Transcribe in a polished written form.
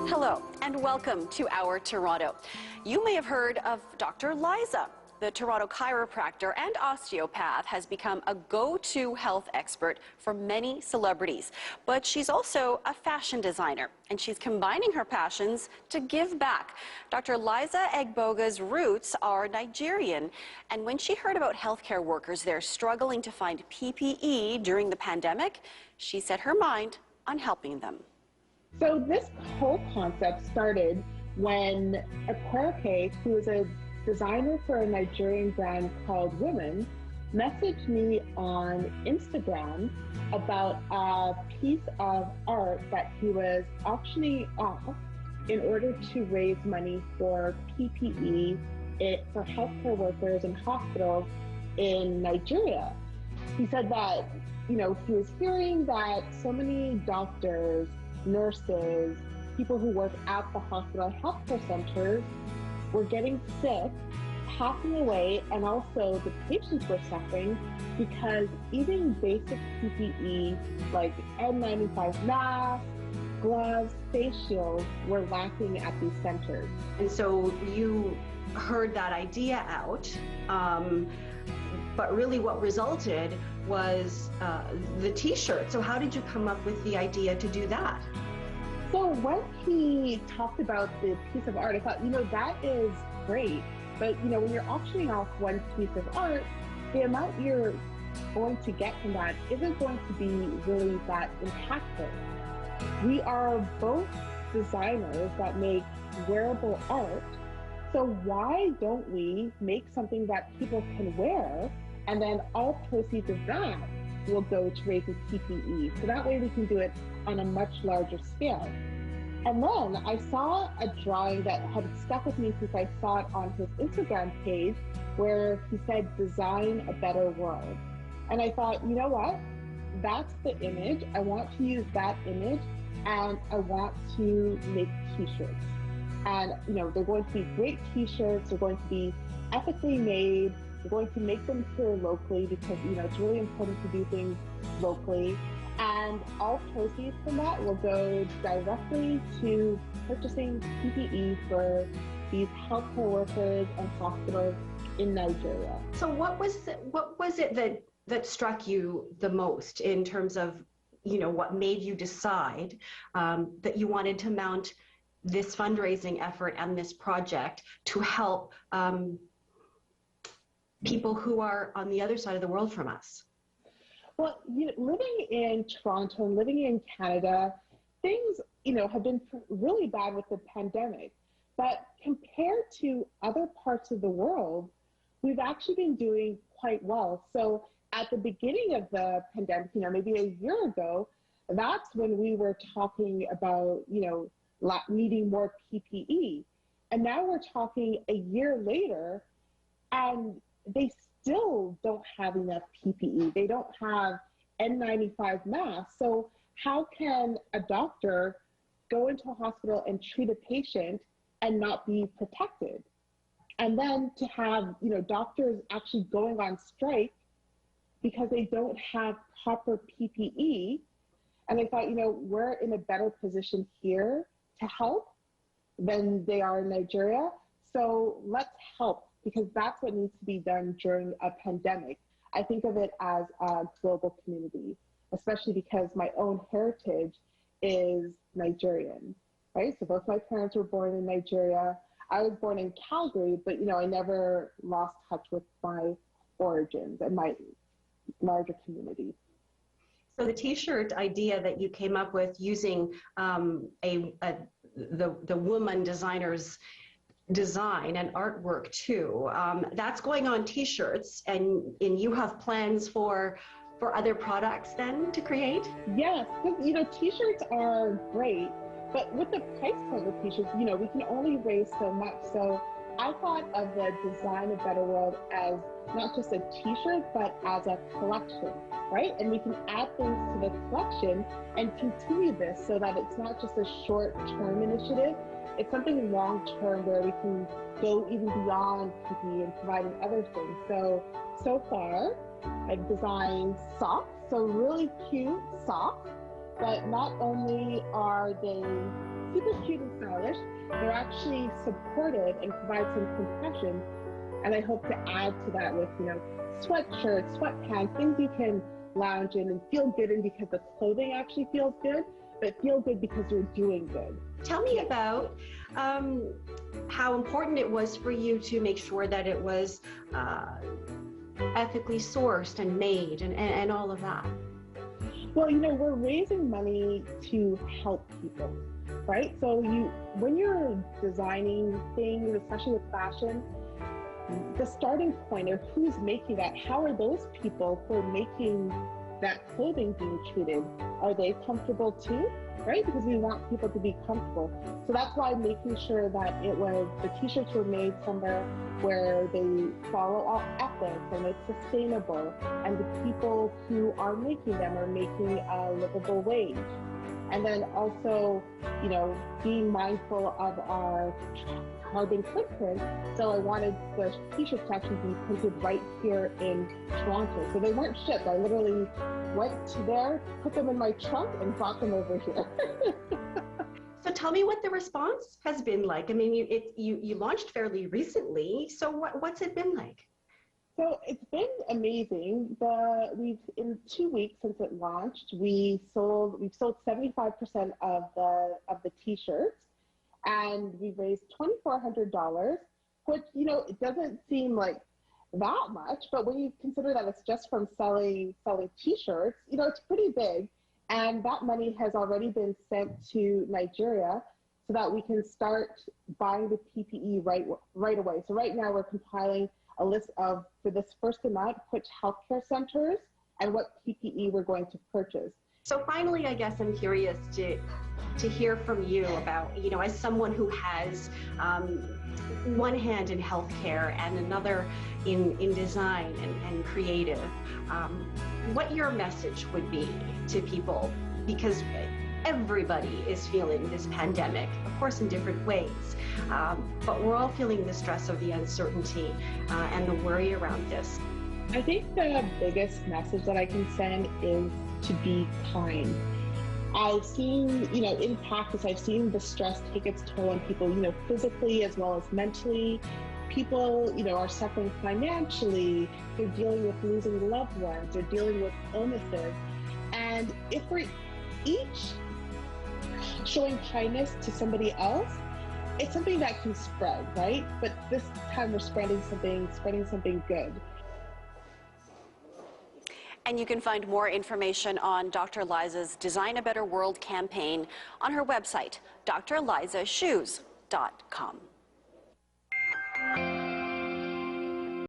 Hello and welcome to Our Toronto. You may have heard of Dr. Liza. The Toronto chiropractor and osteopath has become a go-to health expert for many celebrities. But she's also a fashion designer, and she's combining her passions to give back. Dr. Liza Egboga's roots are Nigerian, and when she heard about healthcare workers there struggling to find PPE during the pandemic, she set her mind on helping them. So this whole concept started when Akwarake, who is a designer for a Nigerian brand called Women, messaged me on Instagram about a piece of art that he was auctioning off in order to raise money for PPE for healthcare workers in hospitals in Nigeria. He said that, he was hearing that so many doctors, nurses, people who work at the hospital healthcare centers were getting sick, passing away, and also the patients were suffering because even basic PPE like N95 masks, gloves, face shields were lacking at these centers. And so you heard that idea out, but really what resulted was the t-shirt. So how did you come up with the idea to do that? So when he talked about the piece of art, I thought, that is great. But, when you're auctioning off one piece of art, the amount you're going to get from that isn't going to be really that impactful. We are both designers that make wearable art. So why don't we make something that people can wear, and then all proceeds of that will go to raising PPE. So that way we can do it on a much larger scale. And then I saw a drawing that had stuck with me since I saw it on his Instagram page where he said, "Design a better world." And I thought, you know what? That's the image. I want to use that image, and I want to make t-shirts. And, they're going to be great t-shirts. They're going to be ethically made. We're going to make them here locally because, it's really important to do things locally. And all proceeds from that will go directly to purchasing PPE for these healthcare workers and hospitals in Nigeria. So what was it that struck you the most in terms of, what made you decide that you wanted to mount this fundraising effort and this project to help people who are on the other side of the world from us? Well, living in Toronto and living in Canada, things, have been really bad with the pandemic. But compared to other parts of the world, we've actually been doing quite well. So at the beginning of the pandemic, maybe a year ago, that's when we were talking about, needing more PPE. And now we're talking a year later, and they still don't have enough PPE. They don't have N95 masks. So how can a doctor go into a hospital and treat a patient and not be protected? And then to have, doctors actually going on strike because they don't have proper PPE. And I thought, we're in a better position here to help than they are in Nigeria. So let's help, because that's what needs to be done during a pandemic. I think of it as a global community, especially because my own heritage is Nigerian, right? So both my parents were born in Nigeria. I was born in Calgary, but I never lost touch with my origins and my larger community. So the t-shirt idea that you came up with using the woman designer's design and artwork too, that's going on t-shirts, and you have plans for other products then to create? Yes, t-shirts are great, but with the price point of t-shirts, we can only raise so much. So I thought of the Design a Better World as not just a t-shirt, but as a collection, right? And we can add things to the collection and continue this so that it's not just a short-term initiative. It's something long-term where we can go even beyond PPE and providing other things. So far, I've designed socks, so really cute socks but not only are they super cute and stylish, they're actually supportive and provide some compression. And I hope to add to that with, sweatshirts, sweatpants, things you can lounge in and feel good in because the clothing actually feels good, but feel good because you're doing good. Tell me about how important it was for you to make sure that it was ethically sourced and made and all of that. Well, we're raising money to help people, right? So when you're designing things, especially with fashion, the starting point of who's making that, how are those people who are making that clothing being treated? Are they comfortable too? Right? Because we want people to be comfortable. So that's why making sure that the t-shirts were made somewhere where they follow all ethics and it's sustainable, and the people who are making them are making a livable wage. And then also, being mindful of our carbon footprint. So I wanted the t-shirts to actually be printed right here in Toronto. So they weren't shipped. I literally went to there, put them in my trunk, and brought them over here. So tell me what the response has been like. I mean, you launched fairly recently. So what's it been like? So it's been amazing. In 2 weeks since it launched, we've sold 75% of the t-shirts, and we've raised $2,400, which it doesn't seem like that much, but when you consider that it's just from selling t-shirts, it's pretty big. And that money has already been sent to Nigeria so that we can start buying the PPE right away. So right now we're compiling a list of, for this first amount, which healthcare centers and what PPE we're going to purchase. So finally, I guess I'm curious to hear from you about, as someone who has one hand in healthcare and another in design and creative, what your message would be to people, because everybody is feeling this pandemic, of course in different ways, but we're all feeling the stress of the uncertainty and the worry around this. I think the biggest message that I can send is to be kind. I've seen, in practice, I've seen the stress take its toll on people, physically as well as mentally. People, are suffering financially. They're dealing with losing loved ones. They're dealing with illnesses. And if we're each showing kindness to somebody else, it's something that can spread, right? But this time we're spreading something good. And you can find more information on Dr. Liza's Design a Better World campaign on her website, drlizashoes.com.